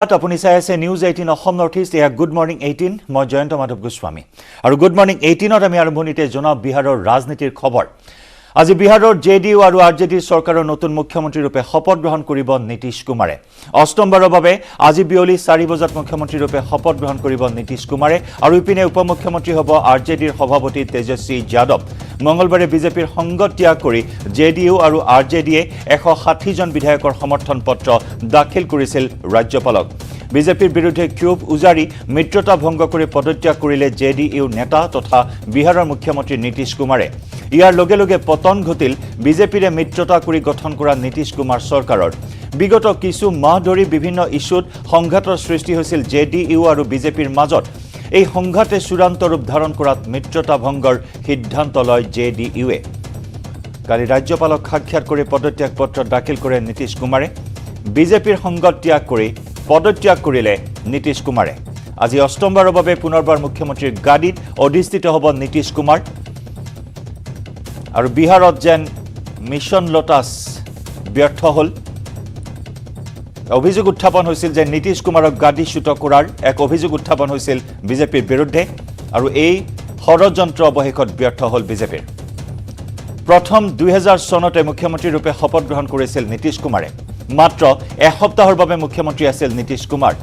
আপুনি চাই আছে নিউজ 18 অসম নৰ্থ ইষ্ট এয়া গুড মৰ্নিং 18 মই জয়ন্ত মাধৱ গোস্বামী আৰু গুড মৰ্নিং 18ত আমি আৰম্ভণিতে জনাব বিহাৰৰ ৰাজনীতিৰ খবৰ আজি বিহাৰৰ জেডিইউ আৰু আৰজেডিৰ চৰকাৰৰ নতুন মুখ্যমন্ত্ৰী ৰূপে শপত গ্ৰহণ কৰিব নীতিশ কুমাৰে অষ্টমবাৰৰ বাবে আজি বিয়লি 4 বজাত মুখ্যমন্ত্ৰী ৰূপে শপত গ্ৰহণ কৰিব নীতিশ কুমাৰে আৰু ইপিনে উপমুখ্যমন্ত্ৰী হ'ব আৰজেডিৰ সভাপতি তেজস্বী যাদৱ মঙ্গলবাৰে বিজেপিৰ সংগ ত্যাগ কৰি জেডিইউ আৰু আৰজেডিয়ে 160 জন বিধায়কৰ সমৰ্থন পত্ৰ দাখিল কৰিছিল ৰাজ্যপালক বিজেপিৰ বিৰুদ্ধে ক্ষোভ উজাৰি মিত্ৰতা ভংগ কৰি পদত্যাগ কৰিলে জেডিইউ নেতা তথা বিহাৰৰ মুখ্যমন্ত্ৰী নীতিশ কুমাৰে ইয়াৰ লগে লগে পতন ঘটিল বিজেপিৰে মিত্ৰতা কৰি গঠন কৰা নীতিশ কুমাৰ চৰকাৰৰ বিগত কিছু মাহ ধৰি বিভিন্ন ইস্যুত সংঘাতৰ সৃষ্টি হৈছিল জেডিইউ আৰু বিজেপিৰ মাজত এই সংঘাতে চূড়ান্ত ৰূপ ধাৰণ কৰাত মিত্ৰতা ভংগৰ সিদ্ধান্ত লয় জেডিইউৱে কালি ৰাজ্যপালক সাক্ষাৎ কৰি পদত্যাগ পত্ৰ দাখিল কৰে নীতিশ কুমাৰে বিজেপিৰ সংগ ত্যাগ কৰি পদত্যাগ কৰিলে নীতিশ কুমাৰে আজি অষ্টমবাৰৰ বাবে পুনৰবাৰ মুখ্যমন্ত্ৰীৰ গাদীত অধিষ্ঠিত হ'ব নীতিশ কুমাৰ আৰু বিহাৰত যেন মিছন লোটাছ ব্যৰ্থ হ'ল অভিযোগ উত্থাপন হৈছিল যে নীতিশ কুমাৰক গাদীচ্যুত কৰাৰ এক অভিযোগ উত্থাপন হৈছিল বিজেপিৰ বিৰুদ্ধে আৰু এই ষড়যন্ত্ৰ অৱশেষত ব্যৰ্থ হ'ল বিজেপিৰ প্ৰথম 2000 চনতে মুখ্যমন্ত্ৰী ৰূপে শপত গ্ৰহণ কৰিছিল নীতিশ কুমাৰে মাত্ৰ এসপ্তাহৰ বাবে মুখ্যমন্ত্ৰী আছিল নীতিশ কুমাৰ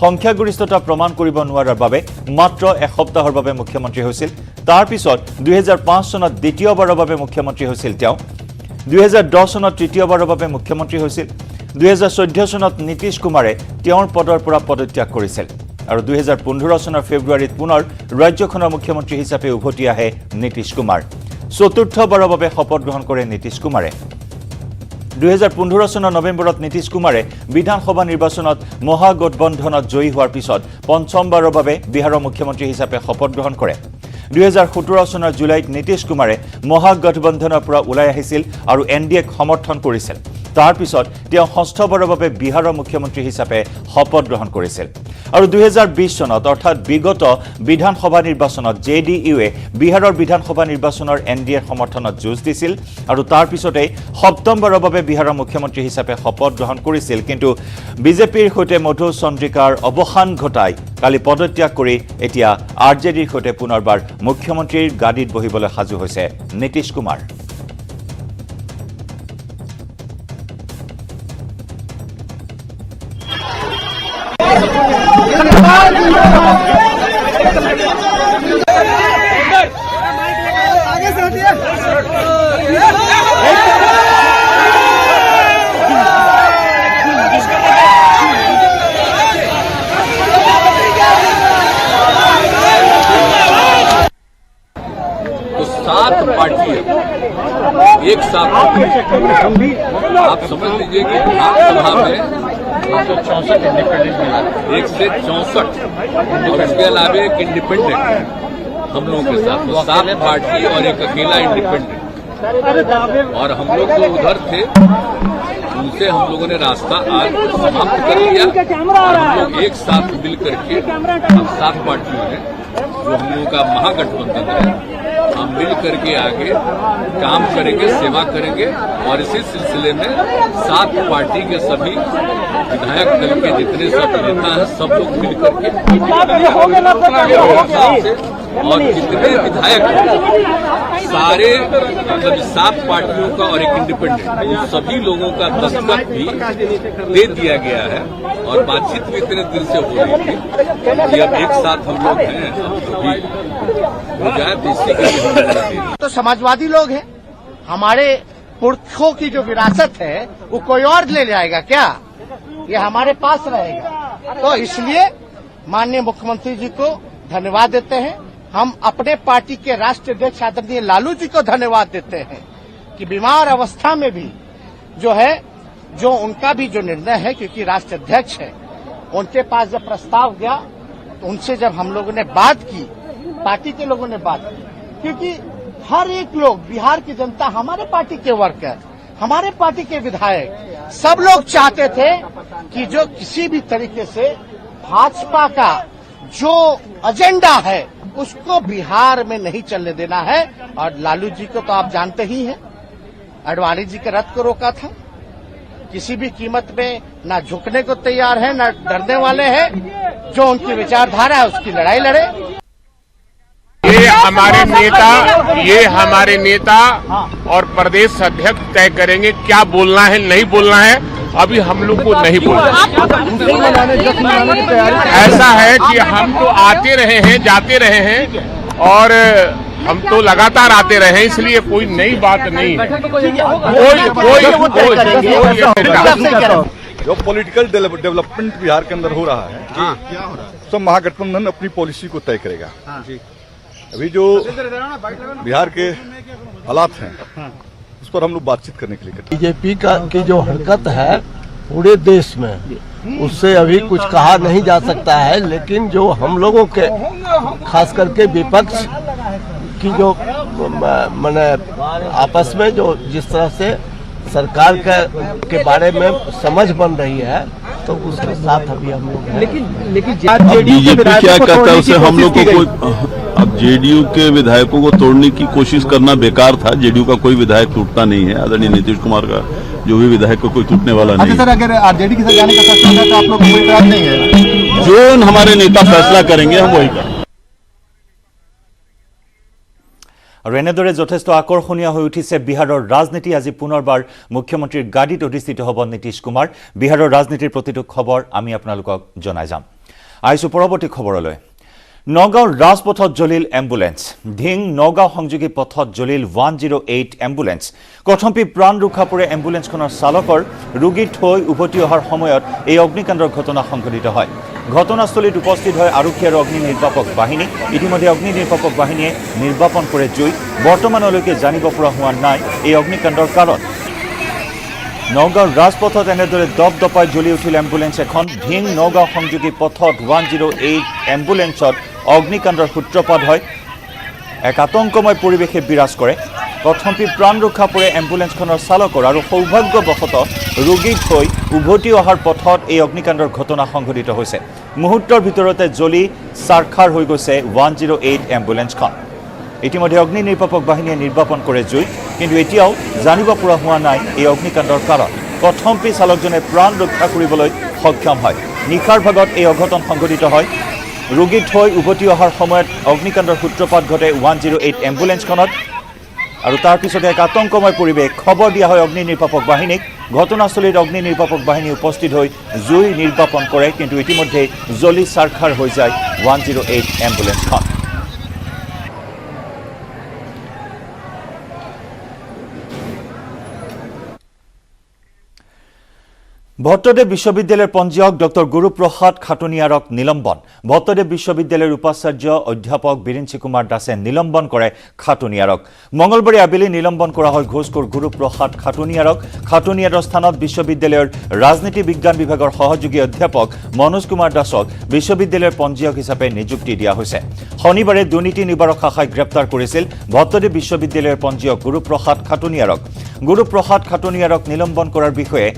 সংখ্যাগৰিষ্ঠতা প্ৰমাণ কৰিব নোৱাৰাৰ বাবে মাত্ৰ এসপ্তাহৰ বাবে মুখ্যমন্ত্ৰী হৈছিল তাৰ পিছত 2005 চনত দ্বিতীয়বাৰৰ বাবে মুখ্যমন্ত্ৰী হৈছিল তেওঁ 2010 চনত তৃতীয়বাৰৰ বাবে মুখ্যমন্ত্ৰী হৈছিল 2014 চনত নীতিশ কুমাৰে তেওঁৰ পদৰ পৰা পদত্যাগ কৰিছিল আৰু 2015 চনৰ ফেব্ৰুৱাৰীত পুনৰ ৰাজ্যখনৰ মুখ্যমন্ত্ৰী হিচাপে উভতি আহে নীতিশ কুমাৰ চতুৰ্থবাৰৰ বাবে শপত গ্ৰহণ কৰে নীতিশ কুমাৰে 2015 চনৰ নৱেম্বৰত নীতিশ কুমাৰে বিধানসভা নিৰ্বাচনত মহাগঠবন্ধনত জয়ী হোৱাৰ পিছত পঞ্চমবাৰৰ বাবে বিহাৰৰ মুখ্যমন্ত্ৰী হিচাপে শপত গ্ৰহণ কৰে 2017 চনৰ জুলাইত নীতিশ কুমাৰে মহাগঠবন্ধনৰ পৰা ওলাই আহিছিল আৰু এনডিএক সমৰ্থন কৰিছিল তাৰ পিছত তেওঁ ষষ্ঠবাৰৰ বাবে বিহাৰৰ মুখ্যমন্ত্ৰী হিচাপে শপত গ্ৰহণ কৰিছিল আৰু 2020 চনত অৰ্থাৎ বিগত বিধানসভা নিৰ্বাচনত জেডিইউৱে বিহাৰৰ বিধানসভা নিৰ্বাচনৰ এনডিএৰ সমৰ্থনত যুঁজ দিছিল আৰু তাৰ পিছতে সপ্তমবাৰৰ বাবে বিহাৰৰ মুখ্যমন্ত্ৰী হিচাপে শপত গ্ৰহণ কৰিছিল কিন্তু বিজেপিৰ সৈতে মধু চন্দ্ৰিকাৰ অৱসান ঘটাই কালি পদত্যাগ কৰি এতিয়া আৰজেডিৰ সৈতে পুনৰবাৰ মুখ্যমন্ত্ৰীৰ গাদীত বহিবলৈ সাজু হৈছে নীতিশ কুমাৰ सात पार्टियां एक साथ आप समझ लीजिए कि विधानसभा में 164 और इसके अलावा एक इंडिपेंडेंट हम लोगों के साथ 7 पार्टी और एक अकेला इंडिपेंडेंट और हम लोग जो उधर थे उनसे हम लोगों ने रास्ता आज समाप्त कर लिया और हम लोग एक साथ मिल करके हम 7 पार्टियों ने जो हम लोगों का महागठबंधन है हम मिल करके आगे काम करेंगे सेवा करेंगे और इसी सिलसिले में 7 पार्टी के सभी विधायक दल के जितने सब नेता हैं सब लोग मिल करके और जितने विधायक सारे मतलब 7 पार्टियों का और एक इंडिपेंडेंट सभी लोगों का दस्तखत भी दे दिया गया है और बातचीत भी इतने दिन से हो रही थी कि अब एक साथ हम लोग हैं हो जाए तो इसी के लिए तो समाजवादी लोग हैं हमारे पुरखों की जो विरासत है वो कोई और ले जाएगा क्या ये हमारे पास रहेगा तो इसलिए माननीय मुख्यमंत्री जी को धन्यवाद देते हैं हम अपने पार्टी के राष्ट्रीय अध्यक्ष आदरणीय लालू जी को धन्यवाद देते हैं कि बीमार अवस्था में भी जो है जो उनका भी जो निर्णय है क्योंकि राष्ट्रीय अध्यक्ष है उनके पास जब प्रस्ताव गया तो उनसे जब हम लोगों ने बात की पार्टी के लोगों ने बात की क्योंकि हर एक लोग बिहार की जनता हमारे पार्टी के वर्कर हमारे पार्टी के विधायक सब लोग चाहते थे कि जो किसी भी तरीके से भाजपा का जो एजेंडा है उसको बिहार में नहीं चलने देना है और लालू जी को तो आप जानते ही हैं, आडवाणी जी के रथ को रोका था, किसी भी कीमत में ना झुकने को तैयार है, ना डरने वाले हैं। जो उनकी विचारधारा है उसकी लड़ाई लड़े। ये हमारे नेता और प्रदेश अध्यक्ष तय करेंगे क्या बोलना है, नहीं बोलना है। अभी हम लोग को नहीं बोलना। ऐसा है कि हम तो आते रहे हैं, जाते रहे हैं और हम तो लगातार आते रहे, इसलिए कोई नई बात नहीं है। जो पॉलिटिकल डेवलपमेंट बिहार के अंदर हो रहा है, क्या हो रहा है, सब महागठबंधन अपनी पॉलिसी को तय करेगा। अभी जो बिहार के हालात हैं उस पर हम लोग बातचीत करने के लिए बीजेपी की जो हरकत है पूरे देश में, उससे अभी कुछ कहा नहीं जा सकता है। लेकिन जो हम लोगों के खास करके विपक्ष की जो माने आपस में जो जिस तरह से सरकार के बारे में समझ बन रही है, तो उसके साथ अभी हम लोग हैं। लेकिन बीजेपी क्या कहता है उसे हम लोग को कोई, अब जेडीयू के विधायकों को तोड़ने की कोशिश करना बेकार था। जेडीयू का कोई विधायक टूटता नहीं है। आदरणीय नीतीश कुमार का जो भी विधायक को कोई टूटने वाला नहीं है। सर, अगर आरजेडी के साथ जाने का फैसला है तो आप लोग को कोई इतराज नहीं है? जो हमारे नेता फैसला करेंगे हम वही करेंगे। আৰু এনেদৰে যথেষ্ট আকৰ্ষণীয় হৈ উঠিছে বিহাৰৰ ৰাজনীতি। আজি পুনৰবাৰ মুখ্যমন্ত্ৰীৰ গাদীত অধিষ্ঠিত হ'ব নীতিশ কুমাৰ। বিহাৰৰ ৰাজনীতিৰ প্ৰতিটো খবৰ আমি আপোনালোকক জনাই যাম। আহিছোঁ পৰৱৰ্তী খবৰলৈ। নগাঁৱৰ ৰাজপথত জ্বলিল এম্বুলেন্স। ধিং নগাঁও সংযোগী পথত জ্বলিল 108 এম্বুলেন্স। কথম্পি প্ৰাণ ৰক্ষা পৰে এম্বুলেন্সখনৰ চালকৰ। ৰোগী থৈ উভতি অহাৰ সময়ত এই অগ্নিকাণ্ডৰ ঘটনা সংঘটিত হয়। ঘটনাস্থলীত উপস্থিত হয় আৰক্ষী আৰু অগ্নি নিৰ্বাপক বাহিনী। ইতিমধ্যে অগ্নি নিৰ্বাপক বাহিনীয়ে নিৰ্বাপন কৰে জুই। বৰ্তমানলৈকে জানিব পৰা হোৱা নাই এই অগ্নিকাণ্ডৰ কাৰণ। নগাঁৱৰ ৰাজপথত এনেদৰে দপদপাই জ্বলি উঠিল এম্বুলেন্স এখন। ধিং নগাঁও সংযোগী পথত 108 এম্বুলেন্সত অগ্নিকাণ্ডৰ সূত্ৰপাত হয়। এক আতংকময় পৰিৱেশে বিৰাজ কৰে। কথম্পি প্ৰাণ ৰক্ষা পৰে এম্বুলেন্সখনৰ চালকৰ আৰু সৌভাগ্যবশতঃ ৰোগীক থৈ উভতি অহাৰ পথত এই অগ্নিকাণ্ডৰ ঘটনা সংঘটিত হৈছে। মুহূৰ্তৰ ভিতৰতে জ্বলি চাৰখাৰ হৈ গৈছে 108 এম্বুলেন্সখন। ইতিমধ্যে অগ্নি নিৰ্বাপক বাহিনীয়ে নিৰ্বাপন কৰে জুই, কিন্তু এতিয়াও জানিব পৰা হোৱা নাই এই অগ্নিকাণ্ডৰ কাৰণ। কথম্পি চালকজনে প্ৰাণ ৰক্ষা কৰিবলৈ সক্ষম হয়। নিশাৰ ভাগত এই অঘটন সংঘটিত হয়। ৰোগী থৈ উভতি অহাৰ সময়ত অগ্নিকাণ্ডৰ সূত্ৰপাত ঘটে 108 এম্বুলেন্সখনত আৰু তাৰ পিছতে এক আতংকময় পৰিৱেশ। খবৰ দিয়া হয় অগ্নি নিৰ্বাপক বাহিনীক। ঘটনাস্থলীত অগ্নি নিৰ্বাপক বাহিনী উপস্থিত হৈ জুই নিৰ্বাপন কৰে, কিন্তু ইতিমধ্যে জ্বলি চাৰখাৰ হৈ যায় 108 এম্বুলেন্সখন। ভট্টদেৱ বিশ্ববিদ্যালয়েৰ পঞ্জীয়ক ডক্টৰ গুৰুপ্ৰসাদ খাটুনিয়াৰক নিলম্বন। ভট্টদেৱ বিশ্ববিদ্যালয়েৰ উপাচাৰ্য অধ্যাপক বিৰিঞ্চি কুমাৰ দাসে নিলম্বন কৰে খাটুনিয়াৰক। মঙ্গলবাৰে আবেলি নিলম্বন কৰা হয় ঘোষখোৰ গুৰুপ্ৰসাদ খাটুনিয়াৰক। খাটুনিয়াৰৰ স্থানত বিশ্ববিদ্যালয়ের রাজনীতি বিজ্ঞান বিভাগের সহযোগী অধ্যাপক মনোজ কুমার দাসক বিশ্ববিদ্যালয়ের পঞ্জীয়ক হিসাবে নিযুক্তি দিয়া হয়েছে। শনিবারে দুর্নীতি নিবারক শাখায় গ্রেপ্তার করেছিল ভট্টদেৱ বিশ্ববিদ্যালয়ের পঞ্জীয়ক গুরুপ্রসাদ খাটুনিয়ারক। গুরুপ্রসাদ খাটুনিয়ারক নিলম্বন করার বিষয়ে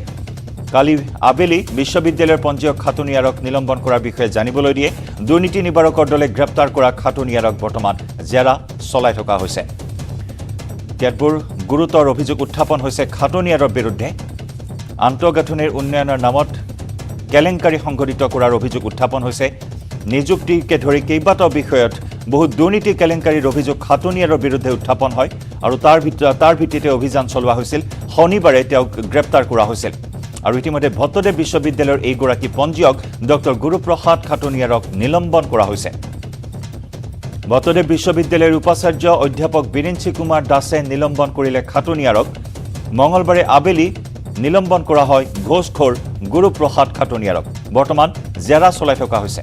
কালি আবেলি বিশ্ববিদ্যালয়ের পঞ্জীয়ক খাটুনিয়ারক নিলম্বন করার বিষয়ে জানিবলৈ দিয়ে। দুর্নীতি নিবাৰকৰ দলে গ্ৰেপ্তাৰ কৰা খাটুনিয়াৰক বৰ্তমান জেৰা চলাই থকা হৈছে। কেতবোৰ গুৰুতৰ অভিযোগ উত্থাপন হৈছে খাটুনিয়াৰৰ বিৰুদ্ধে। আন্তঃগাঁথনিৰ উন্নয়নৰ নামত কেলেংকাৰী সংঘটিত কৰাৰ অভিযোগ উত্থাপন হৈছে। নিযুক্তিকে ধৰি কেইবাটাও বিষয়ত বহু দুৰ্নীতি কেলেংকাৰীৰ অভিযোগ খাটুনিয়াৰৰ বিৰুদ্ধে উত্থাপন হয় আৰু তাৰ ভিত্তিতে অভিযান চলোৱা হৈছিল। শনিবাৰে তেওঁক গ্ৰেপ্তাৰ কৰা হৈছিল আৰু ইতিমধ্যে ভট্টদেৱ বিশ্ববিদ্যালয়ৰ এইগৰাকী পঞ্জীয়ক ডক্টৰ গুৰুপ্ৰসাদ খাটুনিয়াৰক নিলম্বন কৰা হৈছে। ভট্টদেৱ বিশ্ববিদ্যালয়ৰ উপাচাৰ্য অধ্যাপক বিৰিঞ্চি কুমাৰ দাসে নিলম্বন কৰিলে খাটুনিয়াৰক। মঙলবাৰে আবেলি নিলম্বন কৰা হয় ঘোষখোৰ গুৰুপ্ৰসাদ খাটুনিয়াৰক। বৰ্তমান জেৰা চলাই থকা হৈছে।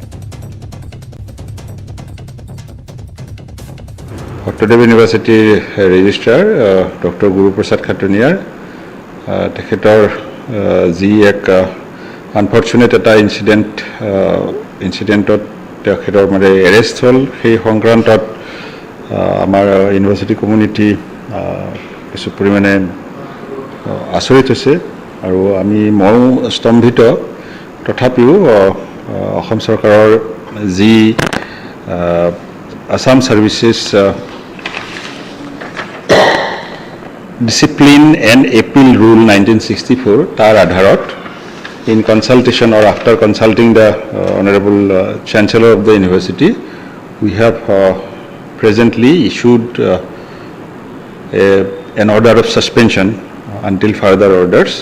ভট্টদেৱ ইউনিভাৰ্চিটিৰ ৰেজিষ্ট্ৰাৰ ডক্টৰ গুৰুপ্ৰসাদ খাটুনিয়াৰ তেখেতৰ যি এক আনফৰ্চুনেট এটা ইনচিডেণ্টত তেখেতৰ মানে এৰেষ্ট হ'ল, সেই সংক্ৰান্তত আমাৰ ইউনিভাৰ্চিটি কমিউনিটি কিছু পৰিমাণে আচৰিত হৈছে আৰু ময়ো স্তম্ভিত। তথাপিও অসম চৰকাৰৰ যি Assam services discipline and appeal rule 1964 তাৰ আধাৰত in consultation or after consulting the Honorable Chancellor of the University, we have presently issued an order of suspension until further orders.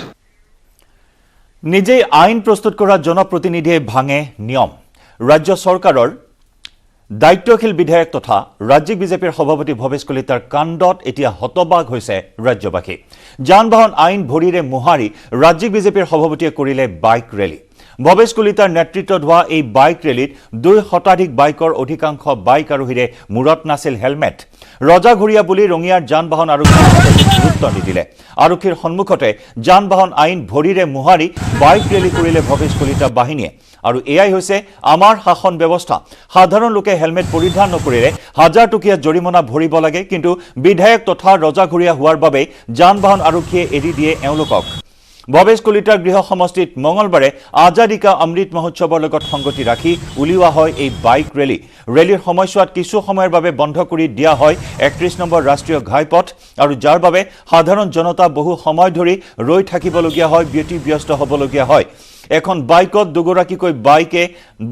নিজেই আইন প্ৰস্তুত কৰা জনপ্ৰতিনিধিয়ে ভাঙে নিয়ম ৰাজ্য চৰকাৰৰ দায়িত্বশীল বিধায়ক তথা ৰাজ্যিক বিজেপিৰ সভাপতি ভৱেশ কলিতাৰ কাণ্ডত এতিয়া হতবাক হৈছে ৰাজ্যবাসী যান বাহন আইন ভৰিৰে মোহাৰি ৰাজ্যিক বিজেপিৰ সভাপতিয়ে কৰিলে বাইক ৰেলী ভৱেশ কলিতাৰ নেতৃত্বত হোৱা এই বাইক ৰেলীত 2 শতাধিক বাইকৰ অধিকাংশ বাইক আৰোহীৰে মূৰত নাছিল হেলমেট ৰজাঘৰীয়া বুলি ৰঙিয়াৰ যান বাহন আৰক্ষীৰ গুৰুত্ব নিদিলে আৰক্ষীৰ সন্মুখতে যান বাহন আইন ভৰিৰে মোহাৰি বাইক ৰেলী কৰিলে ভৱেশ কলিতা বাহিনীয়ে আৰু এয়াই হৈছে আমাৰ শাসন ব্যৱস্থা সাধাৰণ লোকে হেলমেট পৰিধান নকৰিলে হাজাৰ টকীয়া জৰিমনা ভৰিব লাগে কিন্তু বিধায়ক তথা ৰজাঘৰীয়া হোৱাৰ বাবে যান বাহন আৰক্ষীয়ে এৰি দিয়ে এওঁলোকক ভৱেশ কলিতাৰ গৃহ সমষ্টিত মঙলবাৰে আজাদী কা অমৃত মহোৎসৱৰ লগত সংগতি ৰাখি উলিওৱা হয় এই বাইক ৰেলী ৰেলীৰ সময়ছোৱাত কিছু সময়ৰ বাবে বন্ধ কৰি দিয়া হয় 31 নম্বৰ ৰাষ্ট্ৰীয় ঘাইপথ আৰু যাৰ বাবে সাধাৰণ জনতা বহু সময় ধৰি ৰৈ থাকিবলগীয়া হয় ব্যতিব্যস্ত হ'বলগীয়া হয় এখন বাইকত দুগৰাকীকৈ বাইকে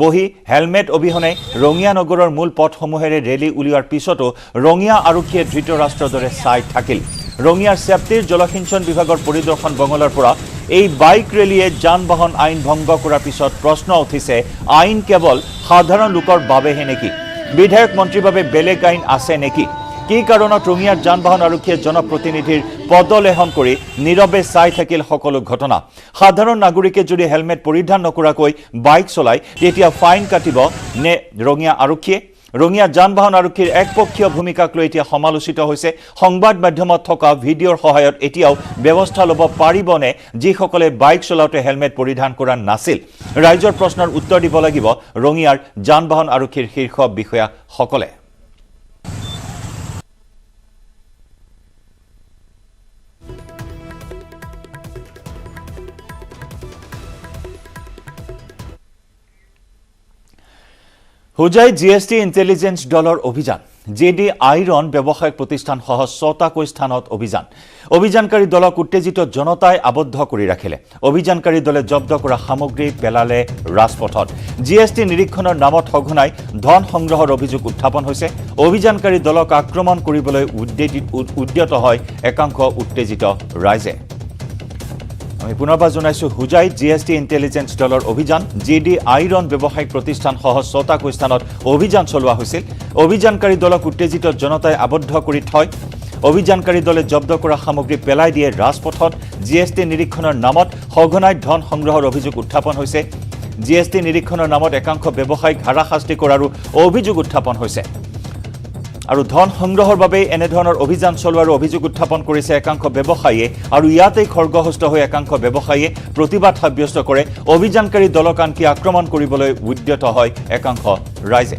বহি হেলমেট অবিহনে ৰঙিয়া নগৰৰ মূল পথসমূহেৰে ৰেলী উলিওৱাৰ পিছতো ৰঙিয়া আৰক্ষীয়ে ধৃতৰাষ্ট্ৰৰ দৰে চাই থাকিল ৰঙিয়াৰ সেপ্তিৰ জলসিঞ্চন বিভাগৰ পৰিদৰ্শন বঙলাৰ পৰা এই বাইক ৰেলীয়ে যান বাহন আইন ভংগ কৰাৰ পিছত প্ৰশ্ন উঠিছে আইন কেৱল সাধাৰণ লোকৰ বাবেহে নেকি বিধায়ক মন্ত্ৰীৰ বাবে বেলেগ আইন আছে নেকি কি কাৰণত ৰঙিয়াৰ যান বাহন আৰক্ষীয়ে জনপ্ৰতিনিধিৰ পদলেহন কৰি নীৰৱে চাই থাকিল সকলো ঘটনা সাধাৰণ নাগৰিকে যদি হেলমেট পৰিধান নকৰাকৈ বাইক চলাই তেতিয়া ফাইন কাটিব নে ৰঙিয়া আৰক্ষীয়ে ৰঙিয়া যান বাহন আৰক্ষীৰ একপক্ষীয় ভূমিকাক লৈ এতিয়া সমালোচিত হৈছে সংবাদ মাধ্যমত থকা ভিডিঅ'ৰ সহায়ত এতিয়াও ব্যৱস্থা ল'ব পাৰিবনে যিসকলে বাইক চলাওঁতে হেলমেট পৰিধান কৰা নাছিল ৰাইজৰ প্ৰশ্নৰ উত্তৰ দিব লাগিব ৰঙিয়াৰ যান বাহন আৰক্ষীৰ শীৰ্ষ বিষয়াসকলে হুজাই জিএসটি ইন্টেলিজেন্স দলৰ অভিযান জেডি আইৰন ব্যৱসায়িক প্ৰতিষ্ঠান সহ 6টাকৈ স্থানত অভিযানকাৰী দলক উত্তেজিত জনতাই আবদ্ধ কৰি ৰাখিলে অভিযানকাৰী দলে জব্দ কৰা সামগ্ৰী পেলালে ৰাজপথত জিএসটি নিৰীক্ষণৰ নামত সঘনাই ধন সংগ্ৰহৰ অভিযোগ উত্থাপন হৈছে অভিযানকাৰী দলক আক্ৰমণ কৰিবলৈ উদ্যত হয় একাংশ উত্তেজিত ৰাইজে আমি পুনৰবাৰ জনাইছো হুজাই জিএসটি ইন্টেলিজেন্স দলৰ অভিযান জেডি আইৰন ব্যৱসায়িক প্ৰতিষ্ঠান সহ 6টাকৈ স্থানত অভিযান চলোৱা হৈছিল অভিযানকাৰী দলক উত্তেজিত জনতাই আবদ্ধ কৰি থয় অভিযানকাৰী দলে জব্দ কৰা সামগ্ৰী পেলাই দিয়ে ৰাজপথত জিএসটি নিৰীক্ষণৰ নামত সঘনাই ধন সংগ্ৰহৰ অভিযোগ উত্থাপন হৈছে জিএসটি নিৰীক্ষণৰ নামত একাংশ ব্যৱসায়িক হাৰাশাস্তি কৰাৰো অভিযোগ উত্থাপন হৈছে আৰু ধন সংগ্ৰহৰ বাবে এনে ধৰণৰ অভিযান চলোৱাৰ অভিযোগ উত্থাপন কৰিছে একাংশ ব্যৱসায়ীয়ে আৰু ইয়াতেই খৰ্গহস্ত হৈ একাংশ ব্যৱসায়ীয়ে প্ৰতিবাদ সাব্যস্ত কৰে অভিযানকাৰী দলক আনকি আক্ৰমণ কৰিবলৈ উদ্যত হয় একাংশ ৰাইজে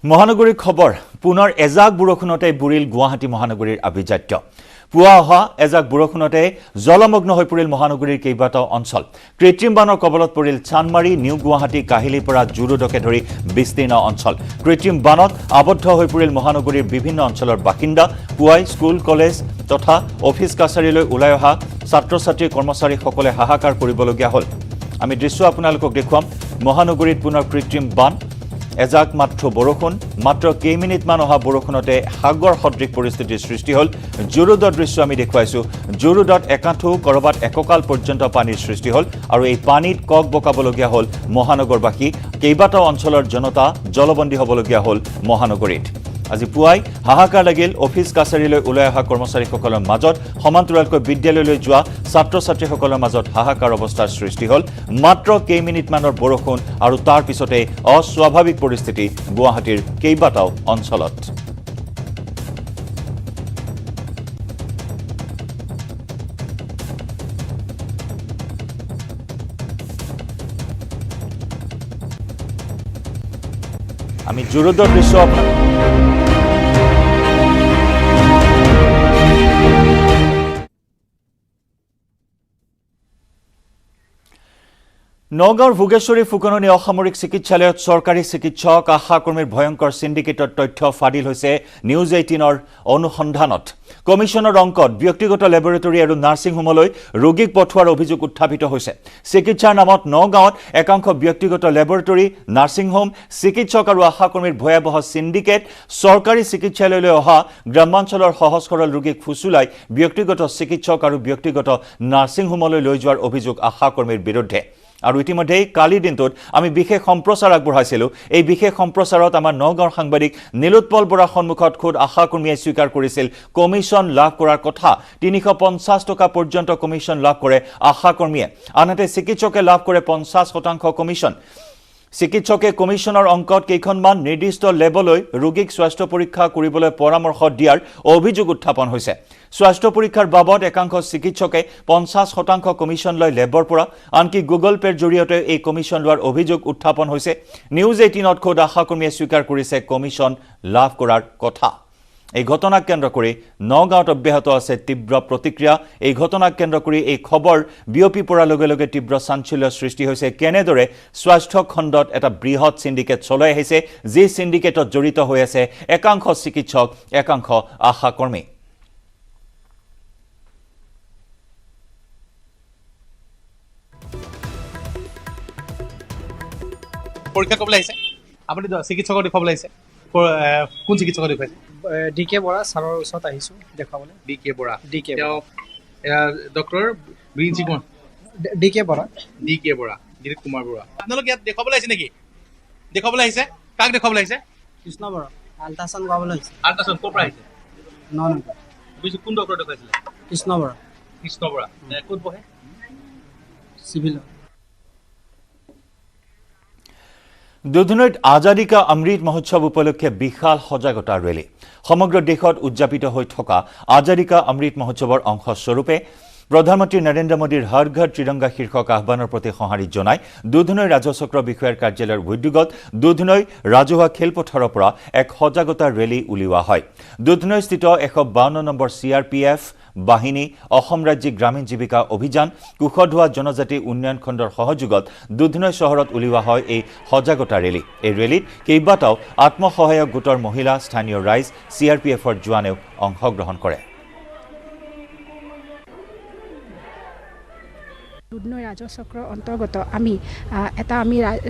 মহানগৰীৰ খবৰ পুনৰ এজাক বৰষুণতে বুৰিল গুৱাহাটী মহানগৰীৰ আভিজাত্য পুৱা অহা এজাক বৰষুণতে জলমগ্ন হৈ পৰিল মহানগৰীৰ কেইবাটাও অঞ্চল কৃত্ৰিম বানৰ কবলত পৰিল চানমাৰী নিউ গুৱাহাটী কাহিলীৰ পৰা জুৰুডকে ধৰি বিস্তীৰ্ণ অঞ্চল কৃত্ৰিম বানত আবদ্ধ হৈ পৰিল মহানগৰীৰ বিভিন্ন অঞ্চলৰ বাসিন্দা পুৱাই স্কুল কলেজ তথা অফিচ কাছাৰীলৈ ওলাই অহা ছাত্ৰ ছাত্ৰী কৰ্মচাৰীসকলে হাহাকাৰ কৰিবলগীয়া হ'ল আমি দৃশ্য আপোনালোকক দেখুৱাম মহানগৰীত পুনৰ কৃত্ৰিম বান এজাক মাত্ৰ বৰষুণ মাত্ৰ কেইমিনিটমান অহা বৰষুণতে সাগৰ সদৃশ পৰিস্থিতিৰ সৃষ্টি হ'ল জুৰুডৰ দৃশ্য আমি দেখুৱাইছো জুৰুডত একাঠু কৰবাত এককাল পৰ্যন্ত পানীৰ সৃষ্টি হ'ল আৰু এই পানীত কক বকাবলগীয়া হ'ল মহানগৰবাসী কেইবাটাও অঞ্চলৰ জনতা জলবন্দী হ'বলগীয়া হ'ল মহানগৰীত আজি পুৱাই হাহাকাৰ লাগিল অফিচ কাছাৰীলৈ ওলাই অহা কৰ্মচাৰীসকলৰ মাজত সমান্তৰালকৈ বিদ্যালয়লৈ যোৱা ছাত্ৰ ছাত্ৰীসকলৰ মাজত হাহাকাৰ অৱস্থাৰ সৃষ্টি হ'ল মাত্ৰ কেইমিনিটমানৰ বৰষুণ আৰু তাৰ পিছতে অস্বাভাৱিক পৰিস্থিতি গুৱাহাটীৰ কেইবাটাও অঞ্চলত আমি জোৰদৰ দৃশ্য আপোনাক নগাঁৱৰ ভোগেশ্বৰী ফুকননি অসামৰিক চিকিৎসালয়ত চৰকাৰী চিকিৎসক আশাকৰ্মীৰ ভয়ংকৰ সিন্ডিকেটৰ তথ্য ফাদিল হৈছে নিউজ 18ৰ অনুসন্ধানত কমিশনৰ অংকত ব্যক্তিগত লেবৰেটৰী আৰু নাৰ্ছিং হোমলৈ ৰোগীক পঠোৱাৰ অভিযোগ উত্থাপিত হৈছে চিকিৎসাৰ নামত নগাঁৱত একাংশ ব্যক্তিগত লেবৰেটৰী নাৰ্ছিং হোম চিকিৎসক আৰু আশাকৰ্মীৰ ভয়াবহ সিন্ডিকেট চৰকাৰী চিকিৎসালয়লৈ অহা গ্ৰামাঞ্চলৰ সহজ সৰল ৰোগীক ফুচুলাই ব্যক্তিগত চিকিৎসক আৰু ব্যক্তিগত নাৰ্ছিং হোমলৈ লৈ যোৱাৰ অভিযোগ আশাকৰ্মীৰ বিৰুদ্ধে আৰু ইতিমধ্যে কালি দিনটোত আমি বিশেষ সম্প্ৰচাৰ আগবঢ়াইছিলো এই বিশেষ সম্প্ৰচাৰত আমাৰ নগাঁৱৰ সাংবাদিক নীলোৎপল বৰা সন্মুখত খুদ আশাকৰ্মীয়ে স্বীকাৰ কৰিছিল কমিশন লাভ কৰাৰ কথা 350 টকা পৰ্যন্ত কমিশন লাভ কৰে আশাকৰ্মীয়ে আনহাতে চিকিৎসকে লাভ কৰে 50% কমিশন চিকিৎসকে কমিশনৰ অংকত কেইখনমান নিৰ্দিষ্ট লেবললৈ ৰোগীক স্বাস্থ্য পৰীক্ষা কৰিবলৈ পৰামৰ্শ দিয়াৰ অভিযোগ উত্থাপন হৈছে স্বাস্থ্য পৰীক্ষাৰ বাবদ একাংশ চিকিৎসকে 50% কমিশন লয় লেবৰ পৰা আনকি গুগল পেৰ জৰিয়তে এই কমিশন লোৱাৰ অভিযোগ উত্থাপন হৈছে নিউজ 18ত খোদ আশাকৰ্মীয়ে স্বীকাৰ কৰিছে কমিশন লাভ কৰাৰ কথা এই ঘটনাক কেন্দ্ৰ কৰি নগাঁৱত অব্যাহত আছে তীব্ৰ প্ৰতিক্ৰিয়া এই ঘটনাক কেন্দ্ৰ কৰি এই খবৰ বিয়পি পৰাৰ লগে লগে তীব্ৰ চাঞ্চল্য সৃষ্টি হৈছে কেনেদৰে স্বাস্থ্য খণ্ডত এটা বৃহৎ সিন্ডিকেট চলাই আহিছে যি সিন্ডিকেটত জড়িত হৈ আছে একাংশ চিকিৎসক একাংশ আশাকৰ্মী পৰীক্ষা কৰিবলৈ আহিছে আপুনি চিকিৎসকক দেখুৱাবলৈ আহিছে কোন চিকিৎসকক দেখুৱাইছে ডিকে বৰা ছাৰৰ ওচৰত আহিছোঁ দেখুৱাবলৈ ডিকে বৰা ডিকে ডক্টৰ ব্ৰিঞ্চি কোন ডিকে বৰা দিলীপ কুমাৰ বৰা আপোনালোক ইয়াত দেখুৱাবলৈ আহিছে নেকি দেখুৱাবলৈ আহিছে কাক দেখুৱাবলৈ আহিছে কৃষ্ণ বৰা আল্ট্ৰাচাউণ্ড কৰাবলৈ আহিছে আল্ট্ৰাচাউণ্ড ক'ৰ পৰা আহিছে ননগৰ বুজিছোঁ কোন ডক্টৰ দেখুৱাইছিলে কৃষ্ণ বৰা ক'ত বহে চিভিলত দুধনৈত আজাদী কা অমৃত মহোৎসৱ উপলক্ষে বিশাল সজাগতা ৰেলী সমগ্ৰ দেশত উদযাপিত হৈ থকা আজাদী কা অমৃত মহোৎসৱৰ অংশ স্বৰূপে প্ৰধানমন্ত্ৰী নৰেন্দ্ৰ মোদীৰ হৰ ঘৰ ত্ৰিৰংগা শীৰ্ষক আহ্বানৰ প্ৰতি সঁহাৰি জনাই দুধনৈ ৰাজচক্ৰ বিষয়াৰ কাৰ্যালয়ৰ উদ্যোগত দুধনৈ ৰাজহুৱা খেলপথাৰৰ পৰা এক সজাগতা ৰেলী উলিওৱা হয় দুধনৈস্থিত 152 নম্বৰ CRPF বাহিনী অসম ৰাজ্যিক গ্ৰামীণ জীৱিকা অভিযান কুশধোৱা জনজাতি উন্নয়ন খণ্ডৰ সহযোগত দুধনৈ চহৰত উলিওৱা হয় এই সজাগতা ৰেলী এই ৰেলীত কেইবাটাও আত্মসহায়ক গোটৰ মহিলা স্থানীয় ৰাইজ CRPFৰ জোৱানেও অংশগ্ৰহণ কৰে দুধনৈ ৰাজচক্ৰৰ অন্তৰ্গত আমি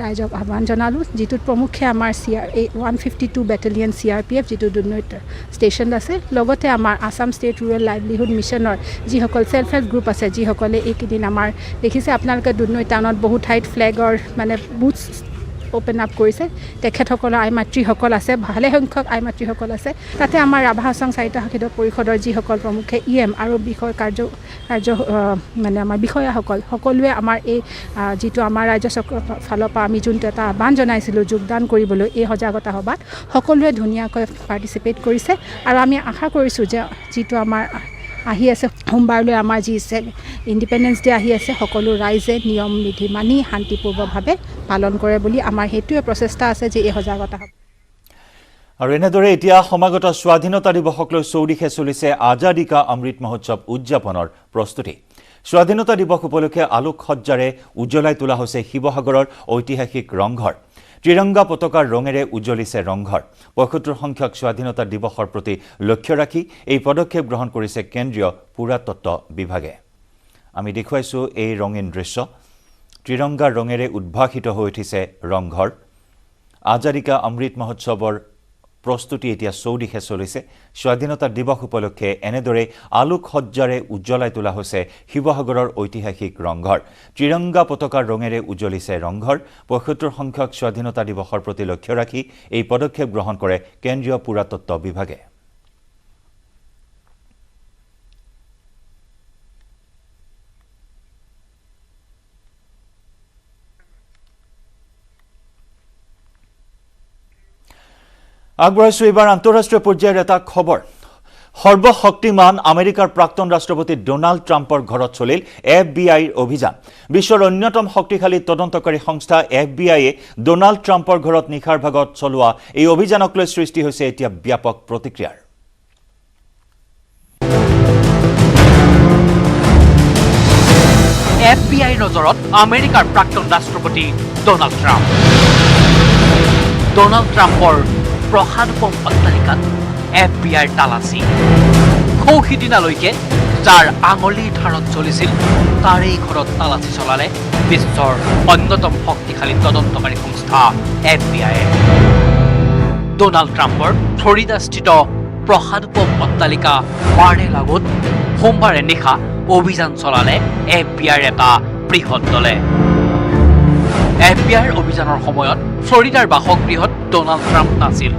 ৰাইজক আহ্বান জনালোঁ যিটোত প্ৰমুখ্যে আমাৰ 152 বেটেলিয়ন CRPF যিটো দুধনৈত ষ্টেচন আছে লগতে আমাৰ আসাম ষ্টেট ৰুৰেল লাইভলিহুড মিছনৰ যিসকল সেল্ফ হেল্প গ্ৰুপ আছে যিসকলে এইকেইদিন আমাৰ দেখিছে আপোনালোকে দুধনৈ টাউনত বহু ঠাইত ফ্লেগৰ মানে বুথ ওপেন আপ কৰিছে তেখেতসকলৰ আইমাতৃসকল আছে ভালে সংখ্যক আইমাতৃসকল আছে তাতে আমাৰ ৰাভা হাছং চাৰিটা শাখিত পৰিষদৰ যিসকল প্ৰমুখ্যে EM আৰু বিষয় কাৰ্য মানে আমাৰ বিষয়াসকল সকলোৱে আমাৰ এই যিটো আমাৰ ৰাজ্য চক্ৰৰ ফালৰ পৰা আমি যোনটো এটা আহ্বান জনাইছিলোঁ যোগদান কৰিবলৈ এই সজাগতা সভাত সকলোৱে ধুনীয়াকৈ পাৰ্টিচিপেট কৰিছে আৰু আমি আশা কৰিছোঁ যে যিটো আমাৰ আহি আছে সোমবাৰলৈ আমাৰ যি ইণ্ডিপেণ্ডেন্স ডে আহি আছে সকলো ৰাইজে নিয়ম নীতি মানি শান্তিপূৰ্ণভাৱে পালন কৰে বুলি আমাৰ সেইটোৱে প্ৰচেষ্টা আছে যে এই সজাগতা আৰু এনেদৰে এতিয়া সমাগত স্বাধীনতা দিৱসক লৈ চৌদিশে চলিছে আজাদী কা অমৃত মহোৎসৱ উদযাপনৰ প্ৰস্তুতি স্বাধীনতা দিৱস উপলক্ষে আলোকসজ্জাৰে উজ্বলাই তোলা হৈছে শিৱসাগৰৰ ঐতিহাসিক ৰংঘৰ ত্ৰিৰংগা পতাকাৰ ৰঙেৰে উজ্বলিছে ৰংঘৰ ৭৫ সংখ্যক স্বাধীনতা দিৱসৰ প্ৰতি লক্ষ্য ৰাখি এই পদক্ষেপ গ্ৰহণ কৰিছে কেন্দ্ৰীয় পুৰাতত্ব বিভাগে আমি দেখুৱাইছোঁ এই ৰঙীন দৃশ্য ত্ৰিৰংগাৰ ৰঙেৰে উদ্ভাসিত হৈ উঠিছে ৰংঘৰ আজাদী কা অমৃত মহোৎসৱৰ প্ৰস্তুতি এতিয়া চৌদিশে চলিছে স্বাধীনতা দিৱস উপলক্ষে এনেদৰে আলোকসজ্জাৰে উজ্বলাই তোলা হৈছে শিৱসাগৰৰ ঐতিহাসিক ৰংঘৰ ত্ৰিৰংগা পতাকাৰ ৰঙেৰে উজ্বলিছে ৰংঘৰ ৭৫ সংখ্যক স্বাধীনতা দিৱসৰ প্ৰতি লক্ষ্য ৰাখি এই পদক্ষেপ গ্ৰহণ কৰে কেন্দ্ৰীয় পুৰাতত্ব বিভাগে আগবঢ়াইছোঁ এইবাৰ আন্তঃৰাষ্ট্ৰীয় পৰ্যায়ৰ এটা খবৰ সৰ্বশক্তিমান আমেৰিকাৰ প্ৰাক্তন ৰাষ্ট্ৰপতি ডোনাল্ড ট্ৰাম্পৰ ঘৰত চলিল FBI অভিযান। বিশ্বৰ অন্যতম শক্তিশালী তদন্তকাৰী সংস্থা FBI ডোনাল্ড ট্ৰাম্পৰ ঘৰত নিশাৰ ভাগত চলোৱা এই অভিযানক লৈ সৃষ্টি হৈছে এতিয়া ব্যাপক প্ৰতিক্ৰিয়াৰ। FBI নজৰত আমেৰিকাৰ প্ৰাক্তন ৰাষ্ট্ৰপতি ডোনাল্ড ট্ৰাম্প। ডোনাল্ড ট্ৰাম্পৰ প্ৰসাদোপম অট্টালিকাত FBI তালাচী। সৌসিদিনালৈকে যাৰ আঙুলিৰ ধাৰত চলিছিল তাৰেই ঘৰত তালাচী চলালে বিশ্বৰ অন্যতম শক্তিশালী তদন্তকাৰী সংস্থা FBI। ডোনাল্ড ট্ৰাম্পৰ ফ্লৰিডাস্থিত প্ৰসাদোপম অট্টালিকা মাৰ-এ-লাগোত সোমবাৰে নিশা অভিযান চলালে FBIৰ এটা বৃহৎ দলে। FBIৰ অভিযানৰ সময়ত ফ্লৰিডাৰ বাসগৃহত ডোনাল্ড ট্ৰাম্প নাছিল।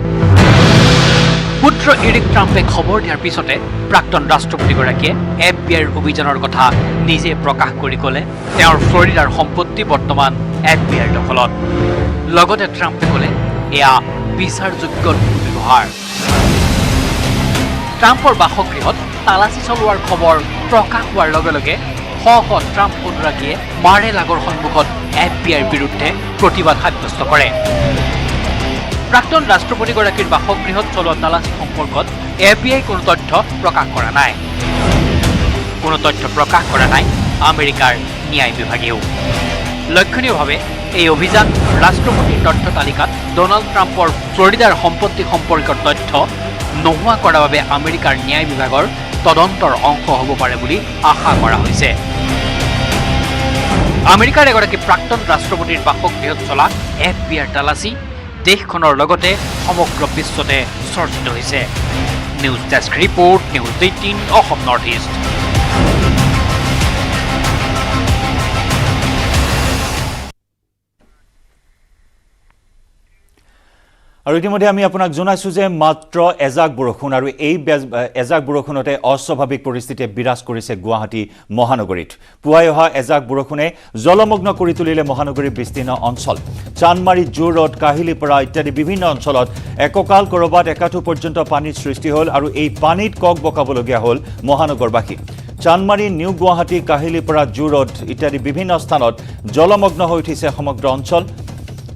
পুত্ৰ এৰিক ট্ৰাম্পে খবৰ দিয়াৰ পিছতে প্ৰাক্তন ৰাষ্ট্ৰপতিগৰাকীয়ে FBIৰ অভিযানৰ কথা নিজে প্ৰকাশ কৰি ক'লে তেওঁৰ ফ্লৰিডাৰ সম্পত্তি বৰ্তমান FBIৰ দখলত। লগতে ট্ৰাম্পে ক'লে এয়া বিচাৰযোগ্য ব্যৱহাৰ। ট্ৰাম্পৰ বাসগৃহত তালাচী চলোৱাৰ খবৰ প্ৰকাশ হোৱাৰ লগে লগে শ শ ট্ৰাম্প অনুৰাগীয়ে মাৰ-এ-লাগোৰ সন্মুখত FBIৰ বিৰুদ্ধে প্ৰতিবাদ সাব্যস্ত কৰে। প্ৰাক্তন ৰাষ্ট্ৰপতিগৰাকীৰ বাসগৃহত চলোৱা তালাচী সম্পৰ্কত FBI কোনো তথ্য প্ৰকাশ কৰা নাই। কোনো তথ্য প্ৰকাশ কৰা নাই আমেৰিকাৰ ন্যায় বিভাগেও। লক্ষণীয়ভাৱে এই অভিযান ৰাষ্ট্ৰপতিৰ তথ্য তালিকাত ডোনাল্ড ট্ৰাম্পৰ ফ্লৰিডাৰ সম্পত্তি সম্পৰ্কীয় তথ্য নোহোৱা কৰাৰ বাবে আমেৰিকাৰ ন্যায় বিভাগৰ তদন্তৰ অংশ হ'ব পাৰে বুলি আশা কৰা হৈছে। আমেৰিকাৰ এগৰাকী প্ৰাক্তন ৰাষ্ট্ৰপতিৰ বাসগৃহত চলা FBIৰ তালাচী দেশখনৰ লগতে সমগ্ৰ বিশ্বতে চৰ্চিত হৈছে। News desk report, news 18 Assam north east. আৰু ইতিমধ্যে আমি আপোনাক জনাইছো যে মাত্ৰ এজাক বৰষুণ আৰু এই এজাক বৰষুণতে অস্বাভাৱিক পৰিস্থিতিয়ে বিৰাজ কৰিছে গুৱাহাটী মহানগৰীত। পুৱাই অহা এজাক বৰষুণে জলমগ্ন কৰি তুলিলে মহানগৰীৰ বিস্তীৰ্ণ অঞ্চল। চানমাৰী, জু ৰোড, কাহিলীপাৰা ইত্যাদি বিভিন্ন অঞ্চলত এককাল কৰবাত একাঠু পৰ্যন্ত পানীৰ সৃষ্টি হ'ল আৰু এই পানীত কক বকাবলগীয়া হ'ল মহানগৰবাসী। Chandmari, New Guwahati, Kahilipara, zoo road ইত্যাদি বিভিন্ন স্থানত জলমগ্ন হৈ উঠিছে সমগ্ৰ অঞ্চল।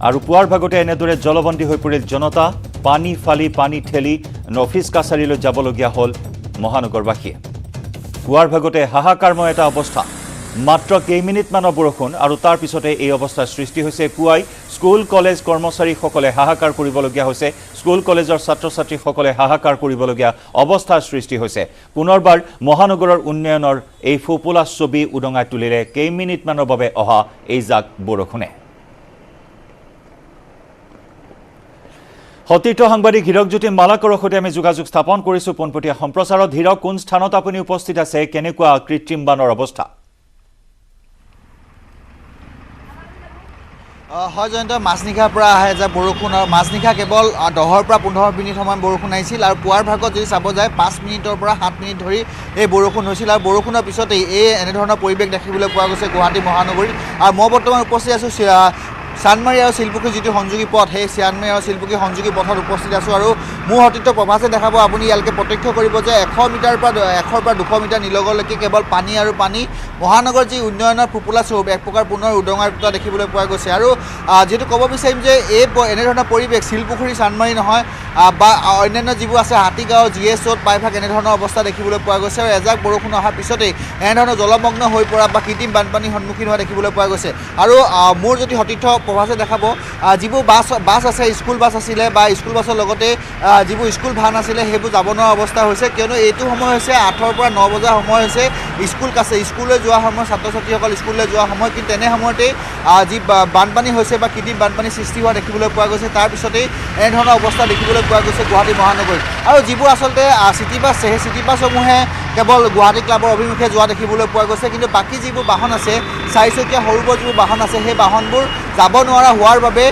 আৰু পুৱাৰ ভাগতে এনেদৰে জলবন্দী হৈ পৰিল জনতা। পানী ফালি পানী ঠেলি অফিচ কাছাৰীলৈ যাবলগীয়া হ'ল মহানগৰবাসীয়ে। পুৱাৰ ভাগতে হাহাকাৰময় এটা অৱস্থা। মাত্ৰ কেইমিনিটমানৰ বৰষুণ আৰু তাৰ পিছতে এই অৱস্থাৰ সৃষ্টি হৈছে। পুৱাই স্কুল কলেজ কৰ্মচাৰীসকলে হাহাকাৰ কৰিবলগীয়া হৈছে। স্কুল কলেজৰ ছাত্ৰ ছাত্ৰীসকলে হাহাকাৰ কৰিবলগীয়া অৱস্থাৰ সৃষ্টি হৈছে। পুনৰবাৰ মহানগৰৰ উন্নয়নৰ এই ফোপোলা ছবি উদঙাই তুলিলে কেইমিনিটমানৰ বাবে অহা এই জাক বৰষুণে। সতীৰ্থ সাংবাদিক হীৰকজ্যোতি মালাকৰ সৈতে আমি যোগাযোগ স্থাপন কৰিছো পোনপটীয়া সম্প্ৰচাৰত। হীৰক, কোন স্থানত আপুনি উপস্থিত আছে? কেনেকুৱা কৃত্ৰিম বানৰ অৱস্থা? হয় জয়ন্ত, মাজনিশাৰ পৰা আহে যে বৰষুণ আৰু মাজনিশা কেৱল 10 পৰা 15 মিনিট সময় বৰষুণ আহিছিল আৰু পুৱাৰ ভাগত যদি চাব যায় 5 মিনিটৰ পৰা 7 মিনিট ধৰি এই বৰষুণ হৈছিল আৰু বৰষুণৰ পিছতেই এই এনেধৰণৰ পৰিৱেশ দেখিবলৈ পোৱা গৈছে গুৱাহাটী মহানগৰীত। আৰু মই বৰ্তমান উপস্থিত আছোঁ চানমাৰী আৰু শিলপুখুৰী যিটো সংযোগী পথ, সেই চানমাৰী আৰু শিলপুখুৰী সংযোগী পথত উপস্থিত আছোঁ আৰু মোৰ সতীৰ্থ প্ৰভাসে দেখাব। আপুনি ইয়ালৈকে প্ৰত্যক্ষ কৰিব যে 100 মিটাৰ পৰা 200 মিটাৰ নিলগলৈকে কেৱল পানী আৰু পানী। মহানগৰ যি উন্নয়নৰ ফোপোলা স্বৰূপ এক প্ৰকাৰ পুনৰ উদঙাই পেলোৱা দেখিবলৈ পোৱা গৈছে। আৰু যিহেতু ক'ব বিচাৰিম যে এই এনেধৰণৰ পৰিৱেশ শিলপুখুৰী, চানমাৰী নহয় বা অন্যান্য যিবোৰ আছে হাতীগাঁও, GSOত প্ৰায়ভাগ এনেধৰণৰ অৱস্থা দেখিবলৈ পোৱা গৈছে। আৰু এজাক বৰষুণ অহাৰ পিছতেই এনেধৰণৰ জলমগ্ন হৈ পৰা বা কৃত্ৰিম বানপানীৰ সন্মুখীন হোৱা দেখিবলৈ পোৱা গৈছে। আৰু মোৰ যদি সতীৰ্থ প্ৰভাসে দেখাব, যিবোৰ বাছ আছে, স্কুল বাছ আছিলে বা স্কুল বাছৰ লগতে যিবোৰ স্কুল ভান আছিলে সেইবোৰ যাব নোৱাৰা অৱস্থা হৈছে। কিয়নো এইটো সময় হৈছে 8 পৰা 9 বজাৰ সময় হৈছে, স্কুললৈ যোৱা সময়, ছাত্ৰ ছাত্ৰীসকল স্কুললৈ যোৱা সময়। কিন্তু তেনে সময়তেই যি বানপানী হৈছে বা কৃত্ৰিম বানপানী সৃষ্টি হোৱা দেখিবলৈ পোৱা গৈছে। তাৰপিছতেই এনেধৰণৰ অৱস্থা দেখিবলৈ পোৱা গৈছে গুৱাহাটী মহানগৰীত। আৰু যিবোৰ আচলতে চিটি বাছ আছে, সেই চিটি বাছসমূহে কেৱল গুৱাহাটী ক্লাবৰ অভিমুখে যোৱা দেখিবলৈ পোৱা গৈছে। কিন্তু বাকী যিবোৰ বাহন আছে, 4 চকীয়া সৰুবৰ যিবোৰ বাহন আছে, সেই বাহনবোৰ যাব নোৱাৰা হোৱাৰ বাবে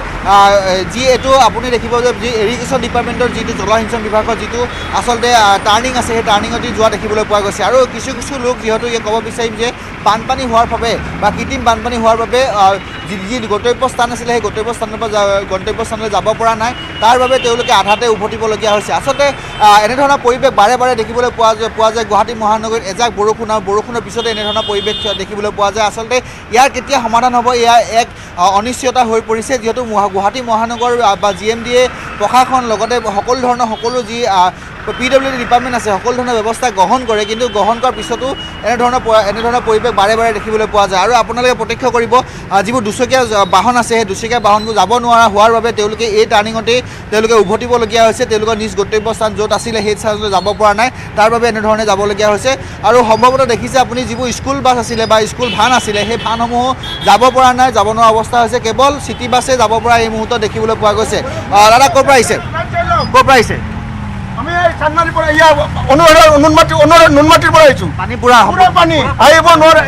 যি এইটো আপুনি দেখিব যে যি ইৰিগেশ্যন ডিপাৰ্টমেণ্টৰ যিটো জলসিঞ্চন বিভাগৰ যিটো আচলতে টাৰ্ণিং আছে, সেই টাৰ্ণিঙতে যোৱা দেখিবলৈ পোৱা গৈছে। আৰু কিছু লোক যিহেতু ক'ব বিচাৰিম যে বানপানী হোৱাৰ বাবে বা কৃত্ৰিম বানপানী হোৱাৰ বাবে যি গন্তব্য স্থান আছিলে, সেই গন্তব্য স্থানৰ পৰা গন্তব্য স্থানলৈ যাব পৰা নাই। তাৰ বাবে তেওঁলোকে আধাতে উভতিবলগীয়া হৈছে। আচলতে এনেধৰণৰ পৰিৱেশ বাৰে বাৰে দেখিবলৈ পোৱা যায় গুৱাহাটী মহানগৰীত। এজাক বৰষুণ আৰু বৰষুণৰ পিছতে এনেধৰণৰ পৰিৱেশ দেখিবলৈ পোৱা যায়। আচলতে ইয়াৰ কেতিয়া সমাধান হ'ব এয়া এক অনিশ্চয়তা হৈ পৰিছে, যিহেতু গুৱাহাটী মহানগৰ বা GMDA প্ৰশাসন লগতে সকলো যি PWD ডিপাৰ্টমেণ্ট আছে সকলো ধৰণৰ ব্যৱস্থা গ্ৰহণ কৰে, কিন্তু গ্ৰহণ কৰাৰ পিছতো এনেধৰণৰ পৰিৱেশ বাৰে বাৰে দেখিবলৈ পোৱা যায়। আৰু আপোনালোকে প্ৰত্যক্ষ কৰিব যিবোৰ দুচকীয়া বাহন আছে সেই দুচকীয়া বাহনবোৰ যাব নোৱাৰা হোৱাৰ বাবে তেওঁলোকে এই টাৰ্ণিঙতেই তেওঁলোকে উভতিবলগীয়া হৈছে। তেওঁলোকৰ নিজ গন্তব্যস্থান য'ত আছিলে সেই স্থানলৈ যাব পৰা নাই, তাৰ বাবে এনেধৰণে যাবলগীয়া হৈছে। আৰু সম্ভৱতঃ দেখিছে আপুনি যিবোৰ স্কুল বাছ আছিলে বা স্কুল ভান আছিলে সেই ভানসমূহ যাব পৰা নাই, যাব নোৱাৰা অৱস্থা হৈছে। কেৱল চিটি বাছে যাব পৰা এই মুহূৰ্তত দেখিবলৈ পোৱা গৈছে। দাদা ক'ৰ পৰা আহিছে? ক'ৰ পৰা আহিছে? আমি চানমাৰীৰ পৰা নুনমাটিৰ পৰা আহিছোঁ। পানী পুৰা পানী আহিব নোৱাৰে।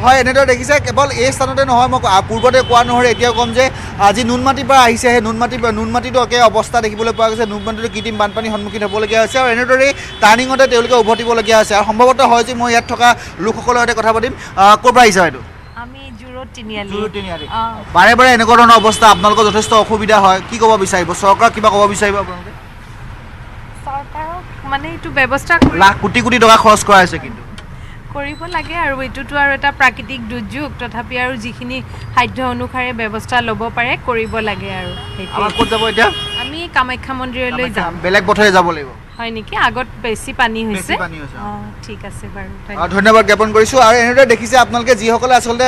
হয়, এনেদৰে দেখিছে। কেৱল এই স্থানতে নহয়, মই পূৰ্বতে কোৱা নহ'লে এতিয়াও ক'ম যে আজি নুনমাটিৰ পৰা আহিছে, সেই নুনমাটিতো একে অৱস্থা দেখিবলৈ পোৱা গৈছে। নুনমাটিতো কৃত্ৰিম বানপানীৰ সন্মুখীন হ'বলগীয়া হৈছে আৰু এনেদৰেই টাৰ্ণিঙতে তেওঁলোকে উভতিবলগীয়া হৈছে। আৰু সম্ভৱতঃ হয় যে মই ইয়াত থকা লোকসকলৰ সৈতে কথা পাতিম। ক'ৰ পৰা আহিছে বাইদেউ? আমি জুৰোড তিনিআলি। বাৰে বাৰে এনেকুৱা ধৰণৰ অৱস্থা, আপোনালোকৰ যথেষ্ট অসুবিধা হয়, কি ক'ব বিচাৰিব? চৰকাৰক কিবা ক'ব বিচাৰিব আপোনালোকে? চৰকাৰক মানে এইটো ব্যৱস্থা লাখ কোটি কোটি টকা খৰচ কৰা হৈছে, কিন্তু কৰিব লাগে। আৰু এইটোতো আৰু এটা প্ৰাকৃতিক দুৰ্যোগ, তথাপি আৰু যিখিনি সাধ্য অনুসাৰে ব্যৱস্থা ল'ব পাৰে কৰিব লাগে। আৰু ক'ত যাব এতিয়া? আমি কামাখ্যা মন্দিৰলৈ যাম। বেলেগ পথেৰে যাব লাগিব হয় নেকি? আগত বেছি পানী হৈছে। ঠিক আছে বাৰু, ধন্যবাদ জ্ঞাপন কৰিছোঁ। আৰু এনেদৰে দেখিছে আপোনালোকে যিসকলে আচলতে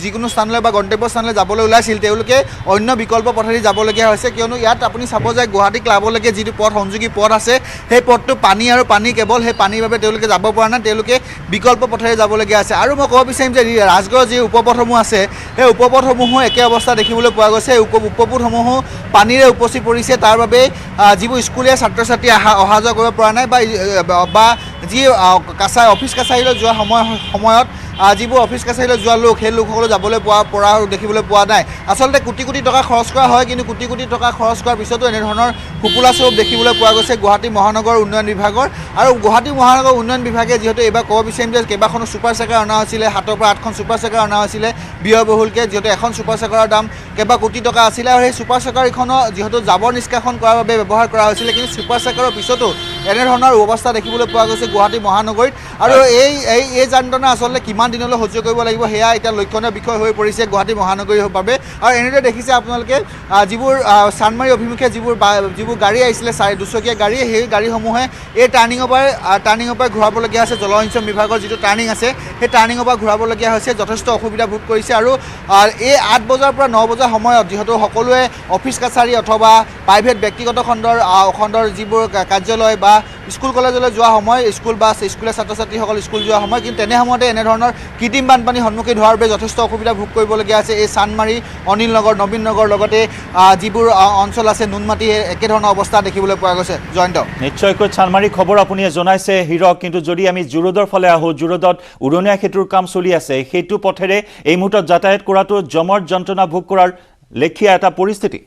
যিকোনো স্থানলৈ বা গন্তব্য স্থানলৈ যাবলৈ ওলাইছিল তেওঁলোকে অন্য বিকল্প পথেদি যাবলগীয়া হৈছে, কিয়নো ইয়াত আপুনি চাব যে গুৱাহাটী ক্লাবলৈকে যিটো পথ সংযোগী পথ আছে সেই পথটো পানী আৰু পানী, কেৱল সেই পানীৰ বাবে তেওঁলোকে যাব পৰা নাই, তেওঁলোকে বিকল্প পথেৰে যাবলগীয়া আছে। আৰু মই ক'ব বিচাৰিম যে ৰাজগড়ৰ যি উপপথসমূহ আছে সেই উপপথসমূহো একে অৱস্থা দেখিবলৈ পোৱা গৈছে। উপপথসমূহো পানীৰে উপচি পৰিছে, তাৰ বাবে যিবোৰ স্কুলীয়া ছাত্ৰ ছাত্ৰী অহা যোৱা কৰিব পৰা নাই বা যি অফিচ কাছাৰীলৈ যোৱা সময়ত যিবোৰ অফিচ কাছাৰীলৈ যোৱা লোক সেই লোকসকলে যাবলৈ পৰা দেখিবলৈ পোৱা নাই। আচলতে কোটি কোটি টকা খৰচ কৰা হয়, কিন্তু কোটি কোটি টকা খৰচ কৰাৰ পিছতো এনেধৰণৰ ফোপোলা স্বৰূপ দেখিবলৈ পোৱা গৈছে গুৱাহাটী মহানগৰ উন্নয়ন বিভাগৰ। আৰু গুৱাহাটী মহানগৰ উন্নয়ন বিভাগে যিহেতু এইবাৰ ক'ব বিচাৰিম যে কেইবাখনো ছুপাৰ চেকাৰ অনা হৈছিলে, 7ৰ পৰা 8খন ছুপাৰ চেকাৰ অনা হৈছিলে ব্যয়বহুলকৈ, যিহেতু এখন ছুপাৰ চেকাৰৰ দাম কেইবা কোটি টকা আছিলে। আৰু সেই ছুপাৰ চেকাৰখনো যিহেতু জাবৰ নিষ্কাশন কৰাৰ বাবে ব্যৱহাৰ কৰা হৈছিলে, কিন্তু ছুপাৰ চেকাৰৰ পিছতো এনেধৰণৰ অৱস্থা দেখিবলৈ পোৱা গৈছে গুৱাহাটী মহানগৰীত। আৰু এই যান্ত্ৰণা আচলতে কিমান দিনলৈ সহ্য কৰিব লাগিব সেয়া এতিয়া লক্ষণীয় বিষয় হৈ পৰিছে গুৱাহাটী মহানগৰীৰ বাবে। আৰু এনেদৰে দেখিছে আপোনালোকে যিবোৰ চানমাৰী অভিমুখে যিবোৰ গাড়ী আহিছিলে দুচকীয়া গাড়ী, সেই গাড়ীসমূহে এই টাৰ্ণিঙৰ পৰা ঘূৰাবলগীয়া হৈছে। জলসিঞ্চন বিভাগৰ যিটো টাৰ্ণিং আছে সেই টাৰ্ণিঙৰ পৰা ঘূৰাবলগীয়া হৈছে, যথেষ্ট অসুবিধা ভোগ কৰিছে। আৰু এই 8 বজাৰ পৰা 9 বজাৰ সময়ত যিহেতু সকলোৱে অফিচ কাছাৰী অথবা প্ৰাইভেট ব্যক্তিগত খণ্ডৰ যিবোৰ কাৰ্যালয় বা স্কুল কলেজলৈ যোৱা সময়, স্কুলীয়া ছাত্ৰ ছাত্ৰীসকল স্কুল যোৱা সময়, কিন্তু তেনে সময়তে এনেধৰণৰ কৃত্ৰিম বানপানীৰ সন্মুখীন হোৱাৰ বাবে যথেষ্ট অসুবিধা ভোগ কৰিবলগীয়া আছে। এই চানমাৰী, অনিল নগৰ, নবীন নগৰ লগতে যিবোৰ অঞ্চল আছে নুনমাটি, একেধৰণৰ অৱস্থা দেখিবলৈ পোৱা গৈছে। জয়ন্ত, নিশ্চয়কৈ চানমাৰী খবৰ আপুনি জনাইছে হীৰক, কিন্তু যদি আমি জুৰোডৰ ফালে আহোঁ, জুৰোডত উৰণীয়া সেতুৰ কাম চলি আছে, সেইটো পথেৰে এই মুহূৰ্তত যাতায়াত কৰাটো জমৰ যন্ত্ৰণা ভোগ কৰাৰ লেখীয়া এটা পৰিস্থিতি।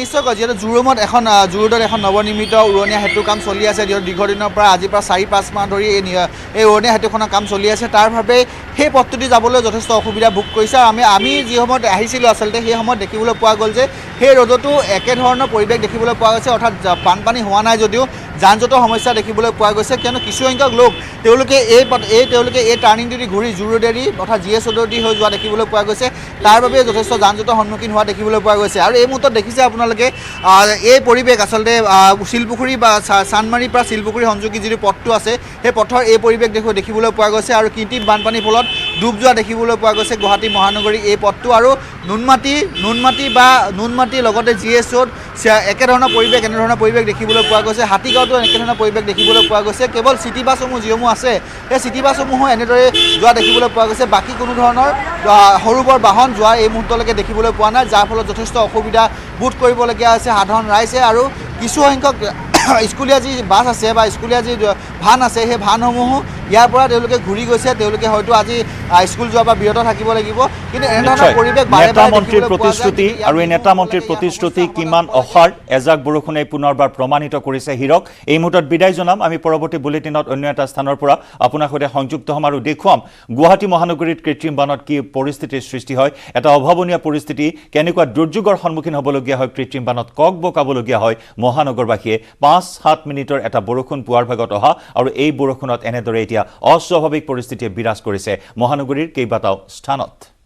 নিশ্চয়কৈ, যিহেতু জুৰোডত এখন নৱনিৰ্মিত উৰণীয়া সেতুৰ কাম চলি আছে, যিহেতু দীৰ্ঘদিনৰ পৰা আজিৰ পৰা 4-5 মাহ ধৰি এই উৰণীয়া সেতুখনৰ কাম চলি আছে, তাৰ বাবে সেই পথটোদি যাবলৈ যথেষ্ট অসুবিধা ভোগ কৰিছে। আমি যি সময়ত আহিছিলোঁ আচলতে সেই সময়ত দেখিবলৈ পোৱা গ'ল যে সেই ৰ'দতো একেধৰণৰ পৰিৱেশ দেখিবলৈ পোৱা গৈছে, অৰ্থাৎ বানপানী হোৱা নাই যদিও যান জঁটৰ সমস্যা দেখিবলৈ পোৱা গৈছে, কিয়নো কিছুসংখ্যক লোক তেওঁলোকে এই টাৰ্ণিংটোদি ঘূৰি জুৰোডেদি অৰ্থাৎ GS ৰোডেদি হৈ যোৱা দেখিবলৈ পোৱা গৈছে, তাৰ বাবে যথেষ্ট যান জঁটৰ সন্মুখীন হোৱা দেখিবলৈ পোৱা গৈছে। আৰু এই মুহূৰ্তত দেখিছে আপোনালোকে এই পৰিৱেশ আচলতে শিলপুখুৰী বা চানমাৰীৰ পৰা শিলপুখুৰী সংযোগী যিটো পথটো আছে সেই পথৰ এই পৰিৱেশ দেখিবলৈ পোৱা গৈছে। আৰু কৃত্ৰিম বানপানীৰ ফলত ডুব যোৱা দেখিবলৈ পোৱা গৈছে গুৱাহাটী মহানগৰী এই পথটো। আৰু নুনমাটি লগতে GS ৰোড একেধৰণৰ পৰিৱেশ দেখিবলৈ পোৱা গৈছে। হাতীগাঁৱতো একেধৰণৰ পৰিৱেশ দেখিবলৈ পোৱা গৈছে। কেৱল চিটি বাছসমূহ যিসমূহ আছে সেই চিটি বাছসমূহো এনেদৰে যোৱা দেখিবলৈ পোৱা গৈছে। বাকী কোনো ধৰণৰ সৰু বৰ বাহন যোৱা এই মুহূৰ্তলৈকে দেখিবলৈ পোৱা নাই, যাৰ ফলত যথেষ্ট অসুবিধা বোধ কৰিবলগীয়া হৈছে সাধাৰণ ৰাইজে। আৰু কিছুসংখ্যক স্কুলীয়া যি বাছ আছে বা স্কুলীয়া যি ভান আছে সেই ভানসমূহো ইয়াৰ পৰা তেওঁলোকে ঘূৰি গৈছে তেওঁলোকে হয়তো আজি স্কুল যোৱাৰ পৰা বিৰত থাকিব লাগিব কিন্তু এনেধৰণৰ পৰিৱেশ নেতা মন্ত্ৰীৰ প্ৰতিশ্ৰুতি আৰু এই নেতা মন্ত্ৰীৰ প্ৰতিশ্ৰুতি কিমান অসাৰ এজাক বৰষুণে পুনৰবাৰ প্ৰমাণিত কৰিছে হিৰক এই মুহূৰ্তত বিদায় জনাম আমি পৰৱৰ্তী বুলেটিনত অন্য এটা স্থানৰ পৰা আপোনাৰ সৈতে সংযুক্ত হ'ম আৰু দেখুৱাম গুৱাহাটী মহানগৰীত কৃত্ৰিম বানত কি পৰিস্থিতিৰ সৃষ্টি হয় এটা অভাৱনীয় পৰিস্থিতি কেনেকুৱা দুৰ্যোগৰ সন্মুখীন হ'বলগীয়া হয় কৃত্ৰিম বানত কক বকাবলগীয়া হয় মহানগৰবাসীয়ে 5-7 মিনিটৰ এটা বৰষুণ পুৱাৰ ভাগত অহা আৰু এই বৰষুণত এনেদৰে এতিয়া অস্বাভাৱিক পৰিস্থিতিয়ে বিৰাজ কৰিছে মহানগৰীৰ কেইবাটাও স্থানত